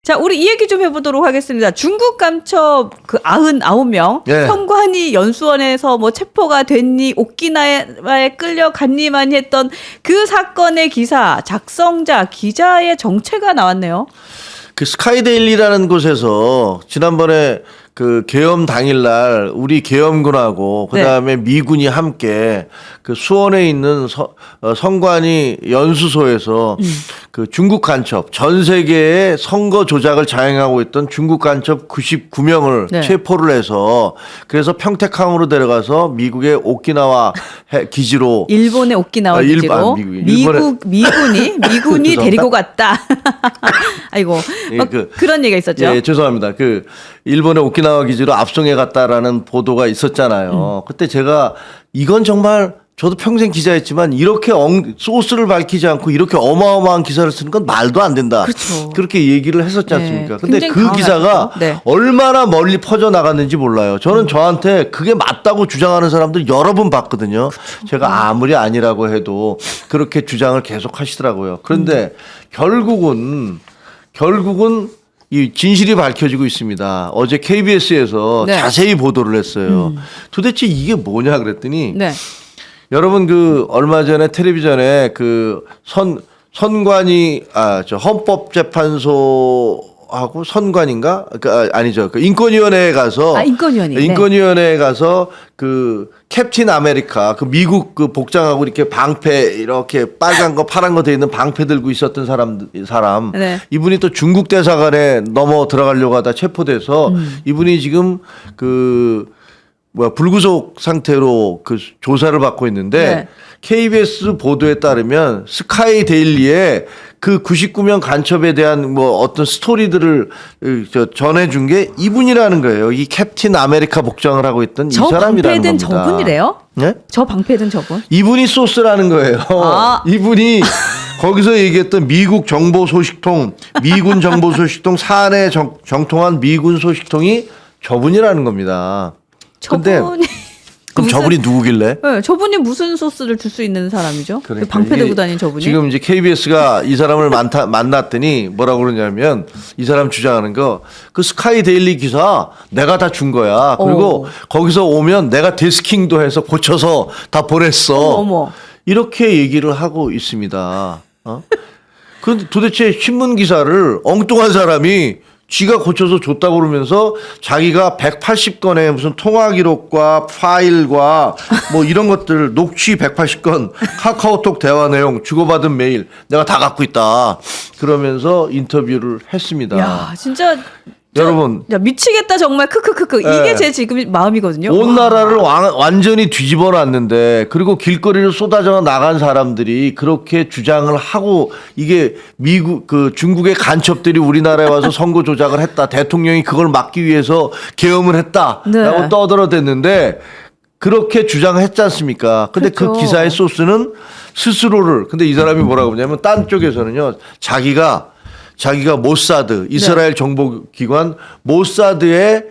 자, 우리 이 얘기 좀 해보도록 하겠습니다. 중국 감첩 그 99명 예. 선관위 연수원에서 뭐 체포가 됐니 오키나와에 끌려갔니만이 했던 그 사건의 기사 작성자 기자의 정체가 나왔네요. 그 스카이데일리라는 곳에서 지난번에 그 계엄 당일날 우리 계엄군하고 그다음에 미군이 함께 그 수원에 있는 선관위 연수소에서 그 중국 간첩 전 세계의 선거 조작을 자행하고 있던 중국 간첩 99명을 체포를 해서 그래서 평택항으로 데려가서 미국의 오키나와 기지로 일본의 오키나와 기지로 미군이 데리고 갔다. 아이고 그런 얘기가 있었죠. 예, 죄송합니다. 그 일본의 오키나와 기지로 압송해 갔다라는 보도가 있었잖아요. 그때 제가 이건 정말 저도 평생 기자였지만 이렇게 소스를 밝히지 않고 이렇게 어마어마한 기사를 쓰는 건 말도 안 된다. 그렇죠. 그렇게 얘기를 했었지 않습니까? 네, 근데 그 기사가 얼마나 멀리 퍼져 나갔는지 몰라요. 저는 저한테 그게 맞다고 주장하는 사람들 여러 번 봤거든요. 그렇죠. 제가 아무리 아니라고 해도 그렇게 주장을 계속 하시더라고요. 그런데 결국은 이 진실이 밝혀지고 있습니다. 어제 KBS에서 자세히 보도를 했어요. 도대체 이게 뭐냐 그랬더니 여러분 그 얼마 전에 텔레비전에 그 선관위 헌법재판소하고 선관인가? 아니죠. 그 인권위원회에 가서 인권위원회에 가서 그 캡틴 아메리카 그 미국 그 복장하고 이렇게 방패 이렇게 빨간 거 파란 거 돼 있는 방패 들고 있었던 사람 이분이 또 중국 대사관에 넘어 들어가려고 하다 체포돼서 이분이 지금 불구속 상태로 그 조사를 받고 있는데 KBS 보도에 따르면 스카이 데일리에 그 99명 간첩에 대한 뭐 어떤 스토리들을 전해준 게 이분이라는 거예요. 이 캡틴 아메리카 복장을 하고 있던 이 사람이라는 겁니다. 저 방패든 저분이래요? 네? 저 방패든 저분? 이분이 소스라는 거예요. 이분이 거기서 얘기했던 미국 정보 소식통, 미군 정보 소식통 사내 정통한 미군 소식통이 저분이라는 겁니다. 그럼 저분이 누구길래? 네, 저분이 무슨 소스를 줄 수 있는 사람이죠? 그러니까 방패 들고 다니는 저분이? 지금 이제 KBS가 이 사람을 만났더니 뭐라고 그러냐면 이 사람 주장하는 거 그 스카이 데일리 기사 내가 다 준 거야. 그리고 거기서 오면 내가 데스킹도 해서 고쳐서 다 보냈어. 이렇게 얘기를 하고 있습니다. 그런데 도대체 신문 기사를 엉뚱한 사람이 지가 고쳐서 줬다고 그러면서 자기가 180건의 무슨 통화 기록과 파일과 뭐 이런 것들 녹취 180건 카카오톡 대화 내용 주고받은 메일 내가 다 갖고 있다 그러면서 인터뷰를 했습니다. 야 진짜 여러분 미치겠다 정말 크크크크 이게 제 지금 마음이거든요. 온 나라를 완전히 뒤집어 놨는데 그리고 길거리로 쏟아져 나간 사람들이 그렇게 주장을 하고 이게 미국 중국의 간첩들이 우리나라에 와서 선거 조작을 했다. 대통령이 그걸 막기 위해서 계엄을 했다라고 떠들어댔는데 그렇게 주장했지 않습니까? 근데 그 기사의 소스는 스스로를 근데 이 사람이 뭐라고 하냐면 딴 쪽에서는요. 자기가 모사드 이스라엘 정보기관 모사드의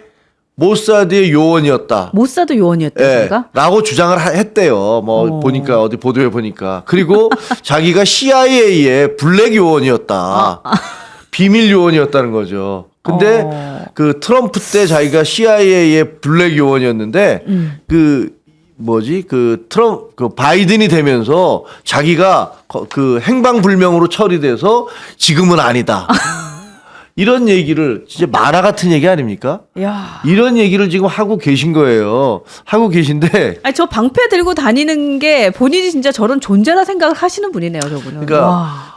요원이었다. 모사드 요원이었다. 라고 주장을 했대요. 뭐 보니까 어디 보도에 보니까 그리고 자기가 CIA의 블랙 요원이었다. 비밀 요원이었다는 거죠. 근데 그 트럼프 때 자기가 CIA의 블랙 요원이었는데 바이든이 되면서 자기가 그 행방불명으로 처리돼서 지금은 아니다. 이런 얘기를 진짜 만화 같은 얘기 아닙니까? 이런 얘기를 지금 하고 계신 거예요. 하고 계신데. 아니, 저 방패 들고 다니는 게 본인이 진짜 저런 존재라 생각을 하시는 분이네요, 저분은. 그러니까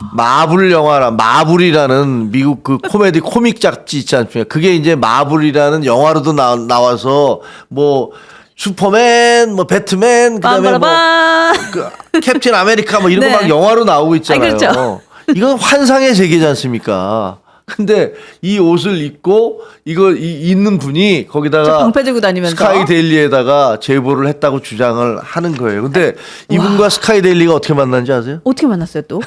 마블이라는 미국 그 코미디 코믹 잡지 있지 않습니까? 그게 이제 마블이라는 영화로도 나와서 뭐 슈퍼맨, 뭐 배트맨, 그다음에 뭐 캡틴 아메리카 뭐 이런 거 막 영화로 나오고 있잖아요. 그렇죠. 이건 환상의 세계지 않습니까? 근데 이 옷을 입고 이거 입는 분이 거기다가 방패 들고 다니면서 스카이 데일리에다가 제보를 했다고 주장을 하는 거예요. 근데 이분과 스카이 데일리가 어떻게 만났는지 아세요? 어떻게 만났어요 또?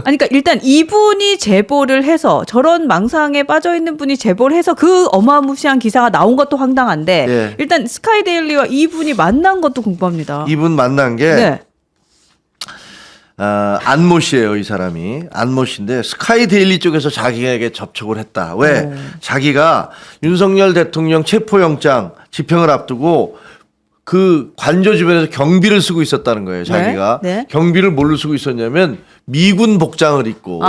아니 그러니까 일단 이분이 제보를 해서 저런 망상에 빠져 있는 분이 제보를 해서 그 어마무시한 기사가 나온 것도 황당한데 일단 스카이 데일리와 이분이 만난 것도 궁금합니다. 이분 만난 게 안모 씨예요, 이 사람이. 안모 씨인데 스카이 데일리 쪽에서 자기에게 접촉을 했다. 왜? 자기가 윤석열 대통령 체포영장 집행을 앞두고 그 관저 주변에서 경비를 쓰고 있었다는 거예요, 자기가. 네? 네. 경비를 뭘로 쓰고 있었냐면 미군 복장을 입고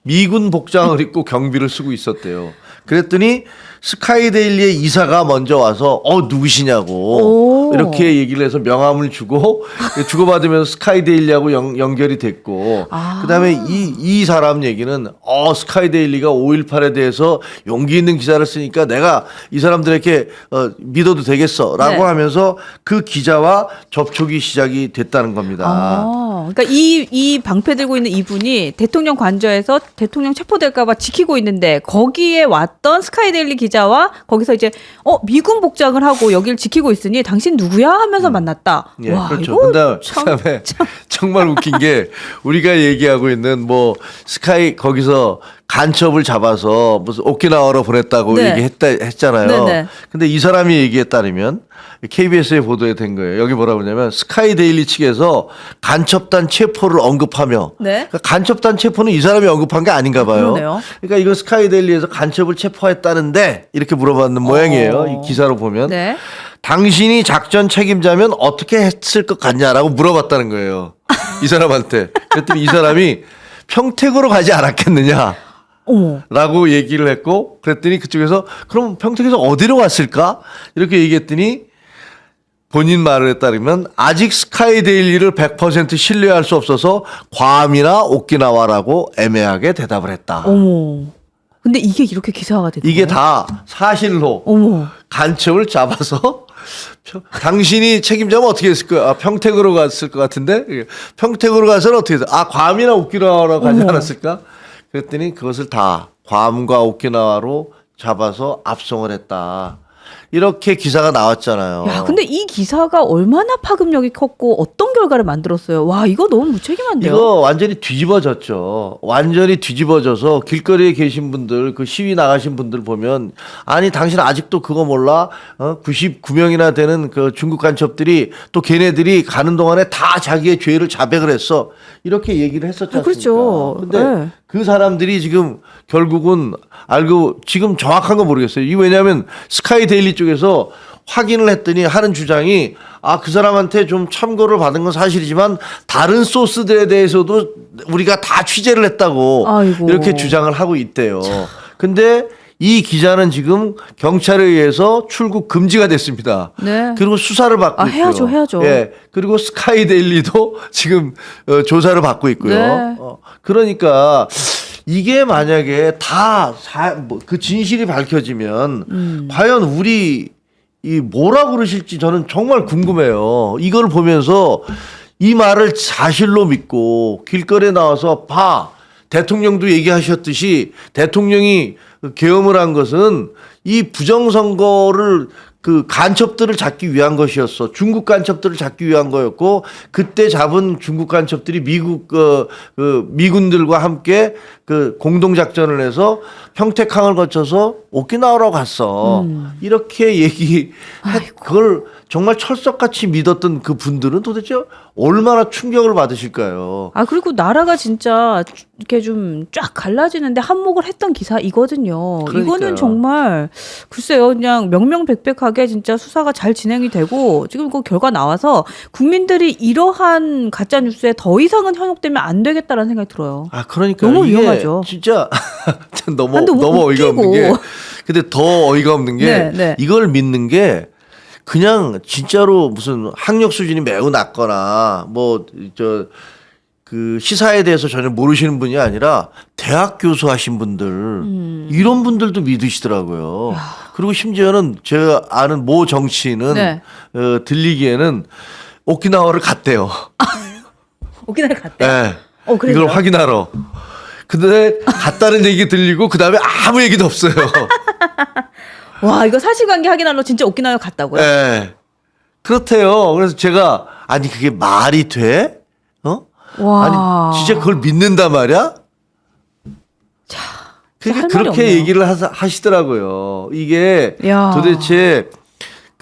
미군 복장을 입고 경비를 쓰고 있었대요. 그랬더니 스카이데일리의 이사가 먼저 와서 누구시냐고 이렇게 얘기를 해서 명함을 주고 주고받으면서 스카이데일리하고 연결이 됐고 그다음에 이 사람 얘기는 스카이데일리가 5.18에 대해서 용기 있는 기사를 쓰니까 내가 이 사람들에게 믿어도 되겠어라고 네. 하면서 그 기자와 접촉이 시작이 됐다는 겁니다. 그러니까 이 방패 들고 있는 이분이 대통령 관저에서 대통령 체포될까봐 지키고 있는데 거기에 왔던 스카이데일리 기자와 거기서 이제 미군 복장을 하고 여기를 지키고 있으니 당신 누구야 하면서 만났다. 예, 와, 그렇죠. 이거 그다음에 정말 웃긴 게 우리가 얘기하고 있는 뭐 스카이 거기서 간첩을 잡아서 무슨 오키나와로 보냈다고 네. 했잖아요. 네네. 근데 이 사람이 얘기에 따르면 KBS에 보도에 된 거예요. 여기 뭐라고 하냐면 스카이데일리 측에서 간첩단 체포를 언급하며 네. 그러니까 간첩단 체포는 이 사람이 언급한 게 아닌가 봐요. 그러네요. 그러니까 이거 스카이데일리에서 간첩을 체포했다는데 이렇게 물어봤는 모양이에요. 이 기사로 보면. 네. 당신이 작전 책임자면 어떻게 했을 것 같냐라고 물어봤다는 거예요. 이 사람한테. 그랬더니 이 사람이 평택으로 가지 않았겠느냐. 라고 얘기를 했고 그랬더니 그쪽에서 그럼 평택에서 어디로 갔을까? 이렇게 얘기했더니 본인 말에 따르면 아직 스카이데일리를 100% 신뢰할 수 없어서 괌이나 오키나와라고 애매하게 대답을 했다. 근데 이게 이렇게 기사가 됐어요. 이게 다 사실로 간첩을 잡아서 당신이 책임자면 어떻게 했을 거야? 평택으로 갔을 것 같은데 평택으로 가서는 어떻게 했어? 괌이나 오키나와로 가지 않았을까? 그랬더니 그것을 다 괌과 오키나와로 잡아서 압송을 했다. 이렇게 기사가 나왔잖아요. 야, 근데 이 기사가 얼마나 파급력이 컸고 어떤 결과를 만들었어요. 와, 이거 너무 무책임한데요. 이거 완전히 뒤집어졌죠. 완전히 뒤집어져서 길거리에 계신 분들, 그 시위 나가신 분들 보면 아니 당신 아직도 그거 몰라? 99명이나 되는 그 중국 간첩들이 또 걔네들이 가는 동안에 다 자기의 죄를 자백을 했어. 이렇게 얘기를 했었지 않습니까? 그렇죠. 근데 네. 그 사람들이 지금 결국은 알고 지금 정확한 거 모르겠어요. 이 왜냐하면 스카이데일리 쪽에서 확인을 했더니 하는 주장이 그 사람한테 좀 참고를 받은 건 사실이지만 다른 소스들에 대해서도 우리가 다 취재를 했다고 아이고. 이렇게 주장을 하고 있대요. 근데 이 기자는 지금 경찰에 의해서 출국 금지가 됐습니다. 네. 그리고 수사를 받고 있고요. 해야죠. 예. 그리고 스카이데일리도 지금 조사를 받고 있고요. 네. 그러니까 이게 만약에 다 그 진실이 밝혀지면 과연 우리 이 뭐라 그러실지 저는 정말 궁금해요. 이걸 보면서 이 말을 사실로 믿고 길거리에 나와서 대통령도 얘기하셨듯이 대통령이 계엄을 한 것은 이 부정선거를 그 간첩들을 잡기 위한 것이었어. 중국 간첩들을 잡기 위한 거였고 그때 잡은 중국 간첩들이 미국 미군들과 함께 그 공동 작전을 해서 평택항을 거쳐서 오키나와로 갔어. 이렇게 그걸 정말 철석같이 믿었던 그 분들은 도대체 얼마나 충격을 받으실까요? 그리고 나라가 진짜 이렇게 좀 쫙 갈라지는데 한몫을 했던 기사 이거든요. 그러니까요. 이거는 정말 글쎄요, 그냥 명명백백하게 진짜 수사가 잘 진행이 되고 지금 그 결과 나와서 국민들이 이러한 가짜 뉴스에 더 이상은 현혹되면 안 되겠다라는 생각이 들어요. 그러니까 너무 이게 위험하죠. 진짜 너무 근데 어이가 없는 게 근데 더 어이가 없는 게 네. 이걸 믿는 게 그냥 진짜로 무슨 학력 수준이 매우 낮거나 그 시사에 대해서 전혀 모르시는 분이 아니라 대학 교수 하신 분들 이런 분들도 믿으시더라고요. 그리고 심지어는 제가 아는 모 정치인은 네. 들리기에는 오키나와를 갔대요. 오키나와 갔대. 네. 그래요? 이걸 확인하러. 근데 갔다는 얘기 들리고 그다음에 아무 얘기도 없어요. 와, 이거 사실관계 확인하러 진짜 오키나와 갔다고요? 네. 그렇대요. 그래서 제가 아니 그게 말이 돼? 와. 아니 진짜 그걸 믿는단 말이야? 할 말이 그렇게 없네요. 얘기를 하시더라고요. 이게 야. 도대체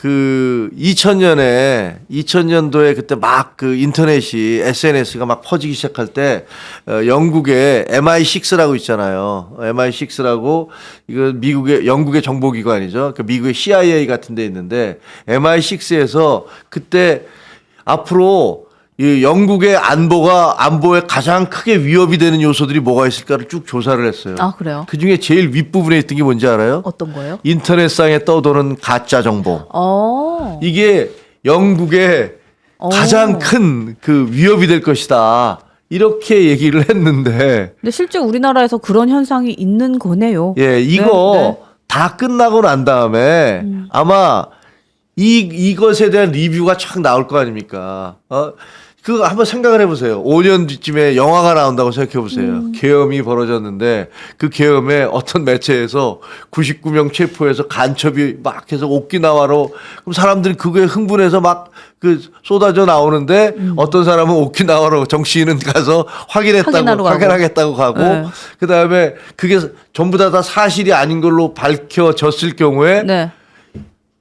그 2000년도에 그때 막 그 인터넷이 SNS가 막 퍼지기 시작할 때 영국의 MI6라고 있잖아요. MI6라고 이거 영국의 정보기관이죠. 그 미국의 CIA 같은 데 있는데 MI6에서 그때 앞으로 이 영국의 안보에 가장 크게 위협이 되는 요소들이 뭐가 있을까를 쭉 조사를 했어요. 아, 그래요? 그 중에 제일 윗부분에 있던 게 뭔지 알아요? 어떤 거예요? 인터넷상에 떠도는 가짜 정보. 이게 영국의 가장 큰 그 위협이 될 것이다. 이렇게 얘기를 했는데. 근데 실제 우리나라에서 그런 현상이 있는 거네요. 예, 이거 다 끝나고 난 다음에 아마 이것에 대한 리뷰가 쫙 나올 거 아닙니까? 그거 한번 생각을 해보세요. 5년 뒤쯤에 영화가 나온다고 생각해보세요. 계엄이 벌어졌는데 그 계엄에 어떤 매체에서 99명 체포해서 간첩이 막 해서 오키나와로 그럼 사람들이 그거에 흥분해서 막 그 쏟아져 나오는데 어떤 사람은 오키나와로 정치인은 가서 확인하겠다고 가고 네. 그 다음에 그게 전부 다 사실이 아닌 걸로 밝혀졌을 경우에 네.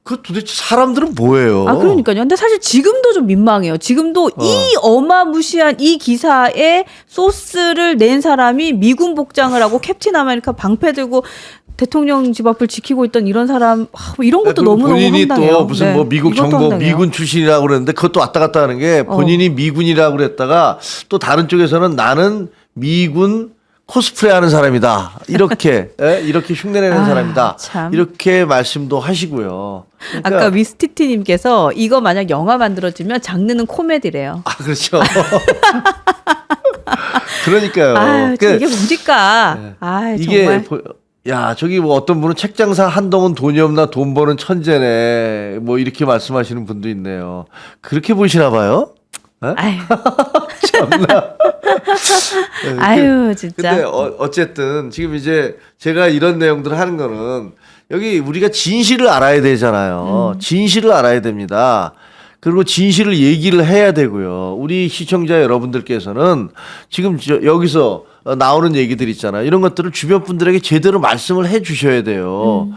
그 도대체 사람들은 뭐예요? 아, 그러니까요. 근데 사실 지금도 좀 민망해요. 지금도 이 어마무시한 이 기사의 소스를 낸 사람이 미군 복장을 하고 캡틴 아메리카 방패 들고 대통령 집 앞을 지키고 있던 이런 사람, 뭐 이런 것도 너무너무 본인이 황당해요. 또 무슨 뭐 미국 이것도 정보 황당해요. 미군 출신이라고 그랬는데 그것도 왔다 갔다 하는 게 본인이 미군이라고 그랬다가 또 다른 쪽에서는 나는 미군 코스프레 하는 사람이다. 이렇게 이렇게 흉내내는 사람이다. 참. 이렇게 말씀도 하시고요. 그러니까 아까 미스티티님께서 이거 만약 영화 만들어지면 장르는 코미디래요. 아, 그렇죠. 그러니까요. 아, 그러니까 이게 뭡니까? 아, 이게 정말. 야, 저기 뭐 어떤 분은 책장사 한동훈 돈이 없나 돈 버는 천재네. 뭐 이렇게 말씀하시는 분도 있네요. 그렇게 보시나 봐요? 아유, 참나. 아유, 진짜. 근데 어쨌든 지금 이제 제가 이런 내용들을 하는 거는 여기 우리가 진실을 알아야 되잖아요. 진실을 알아야 됩니다. 그리고 진실을 얘기를 해야 되고요. 우리 시청자 여러분들께서는 지금 여기서 나오는 얘기들 있잖아요. 이런 것들을 주변 분들에게 제대로 말씀을 해 주셔야 돼요.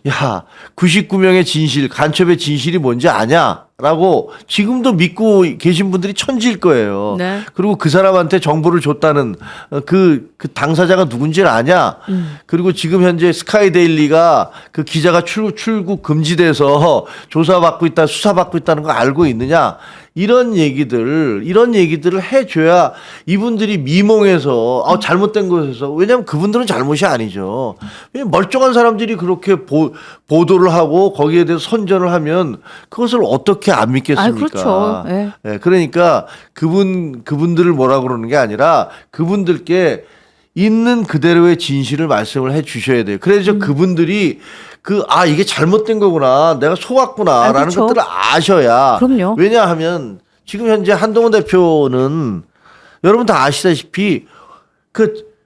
야, 99명의 진실, 간첩의 진실이 뭔지 아냐? 라고 지금도 믿고 계신 분들이 천지일 거예요. 네. 그리고 그 사람한테 정보를 줬다는 그 당사자가 누군지를 아냐? 그리고 지금 현재 스카이데일리가 그 기자가 출국 금지돼서 조사받고 있다, 수사받고 있다는 거 알고 있느냐? 이런 얘기들을 해줘야 이분들이 미몽에서 잘못된 것에서 왜냐하면 그분들은 잘못이 아니죠. 왜냐면 멀쩡한 사람들이 그렇게 보도를 하고 거기에 대해서 선전을 하면 그것을 어떻게 안 믿겠습니까? 아, 그렇죠. 네. 네, 그러니까 그분들을 뭐라 그러는 게 아니라 그분들께 있는 그대로의 진실을 말씀을 해 주셔야 돼요. 그래서 그분들이 이게 잘못된 거구나. 내가 속았구나. 라는 그렇죠. 것들을 아셔야. 그럼요. 왜냐하면 지금 현재 한동훈 대표는 여러분 다 아시다시피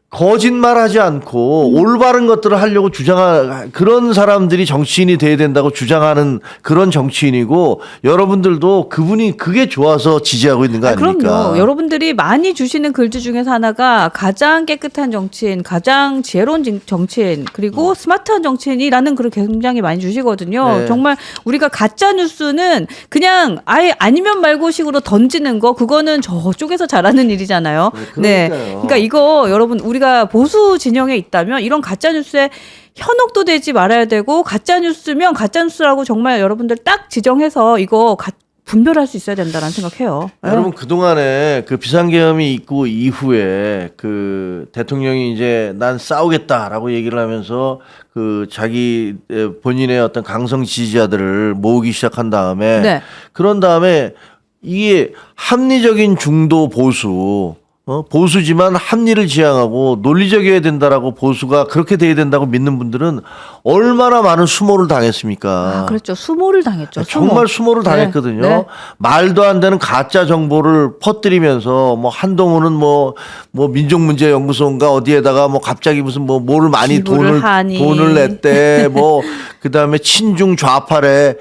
거짓말하지 않고 올바른 것들을 하려고 주장하는 그런 사람들이 정치인이 돼야 된다고 주장하는 그런 정치인이고 여러분들도 그분이 그게 좋아서 지지하고 있는 거 아닙니까? 그럼요. 여러분들이 많이 주시는 글들 중에서 하나가 가장 깨끗한 정치인, 가장 지혜로운 정치인, 그리고 스마트한 정치인이라는 글을 굉장히 많이 주시거든요. 네. 정말 우리가 가짜 뉴스는 그냥 아예 아니면 말고식으로 던지는 거, 그거는 저쪽에서 잘하는 일이잖아요. 네, 네. 그러니까요. 그러니까 이거 여러분 우리가 보수 진영에 있다면 이런 가짜 뉴스에 현혹도 되지 말아야 되고 가짜 뉴스면 가짜 뉴스라고 정말 여러분들 딱 지정해서 이거 분별할 수 있어야 된다라는 생각해요. 여러분 그동안에 그 비상계엄이 있고 이후에 그 대통령이 이제 난 싸우겠다라고 얘기를 하면서 그 자기 본인의 어떤 강성 지지자들을 모으기 시작한 다음에 네. 그런 다음에 이게 합리적인 중도 보수 보수지만 합리를 지향하고 논리적이어야 된다라고 보수가 그렇게 돼야 된다고 믿는 분들은 얼마나 많은 수모를 당했습니까? 아, 그렇죠. 수모를 당했죠. 정말 수모를 당했거든요. 네. 말도 안 되는 가짜 정보를 퍼뜨리면서 뭐 한동훈은 뭐 민족문제연구소인가 어디에다가 뭐 갑자기 무슨 뭐 뭐를 많이 기부를 하니. 돈을 냈대. 뭐 그다음에 친중 좌파래.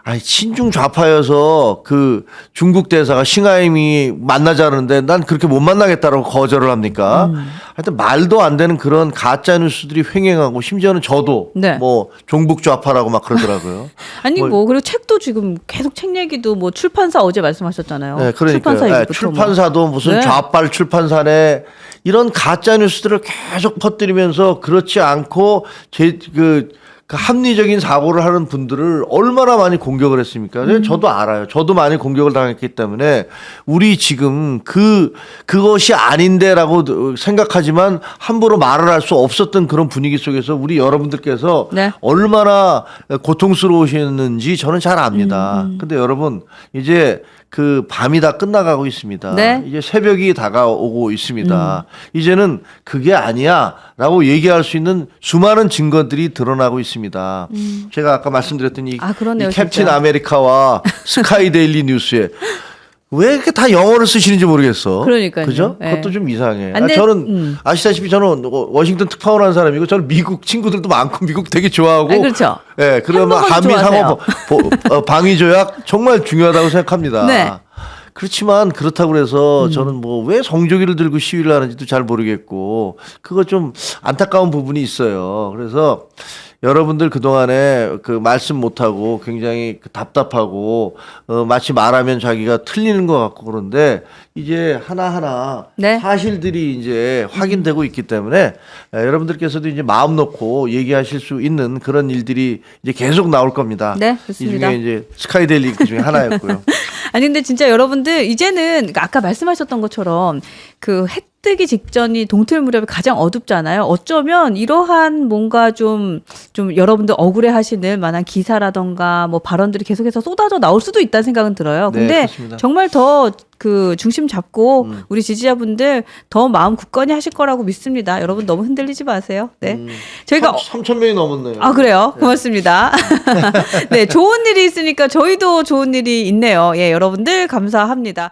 아니 친중 좌파여서 그 중국 대사가 싱하임이 만나자는데 난 그렇게 못 만나겠다라고 거절을 합니까? 하여튼 말도 안 되는 그런 가짜 뉴스들이 횡행하고 심지어는 저도 네. 뭐 종북 좌파라고 막 그러더라고요. 아니 뭐 그리고 책도 지금 계속 책 얘기도 뭐 출판사 어제 말씀하셨잖아요. 네, 그러니까 출판사 얘기부터 출판사도 무슨 네. 좌빨 출판사네 이런 가짜 뉴스들을 계속 퍼뜨리면서 그렇지 않고 그 합리적인 사고를 하는 분들을 얼마나 많이 공격을 했습니까? 저도 알아요. 저도 많이 공격을 당했기 때문에 우리 지금 그것이 아닌데라고 생각하지만 함부로 말을 할 수 없었던 그런 분위기 속에서 우리 여러분들께서 네. 얼마나 고통스러우셨는지 저는 잘 압니다. 근데 여러분 이제 그 밤이 다 끝나가고 있습니다. 네. 이제 새벽이 다가오고 있습니다. 이제는 그게 아니야라고 얘기할 수 있는 수많은 증거들이 드러나고 있습니다. 제가 아까 말씀드렸던 이 그러네요, 캡틴 진짜. 아메리카와 스카이데일리 뉴스에 왜 이렇게 다 영어를 쓰시는지 모르겠어. 그러니까요. 그죠? 네. 그것도 좀 이상해. 근데, 저는 아시다시피 저는 워싱턴 특파원 한 사람이고 저는 미국 친구들도 많고 미국 되게 좋아하고. 그렇죠. 예, 그러면 햄버거도 한미 좋아하세요. 상호 방위 조약 정말 중요하다고 생각합니다. 네. 그렇지만 그렇다고 그래서 저는 뭐 왜 성조기를 들고 시위를 하는지도 잘 모르겠고 그거 좀 안타까운 부분이 있어요. 그래서 여러분들 그동안에 그 말씀 못하고 굉장히 답답하고 마치 말하면 자기가 틀리는 것 같고 그런데 이제 하나하나 네. 사실들이 이제 확인되고 있기 때문에 여러분들께서도 이제 마음 놓고 얘기하실 수 있는 그런 일들이 이제 계속 나올 겁니다. 네, 좋습니다. 이 중에 이제 스카이데일리 그 중에 하나였고요. 아니 근데 진짜 여러분들 이제는 아까 말씀하셨던 것처럼 그 해 뜨기 직전이 동틀 무렵이 가장 어둡잖아요. 어쩌면 이러한 뭔가 좀 여러분들 억울해 하시는 만한 기사라던가 뭐 발언들이 계속해서 쏟아져 나올 수도 있다는 생각은 들어요. 네, 근데 그렇습니다. 정말 더 그 중심 잡고 우리 지지자분들 더 마음 굳건히 하실 거라고 믿습니다. 여러분 너무 흔들리지 마세요. 네. 저희가 3,000명이 넘었네요. 아, 그래요? 고맙습니다. 네, 좋은 일이 있으니까 저희도 좋은 일이 있네요. 예, 여러분들 감사합니다.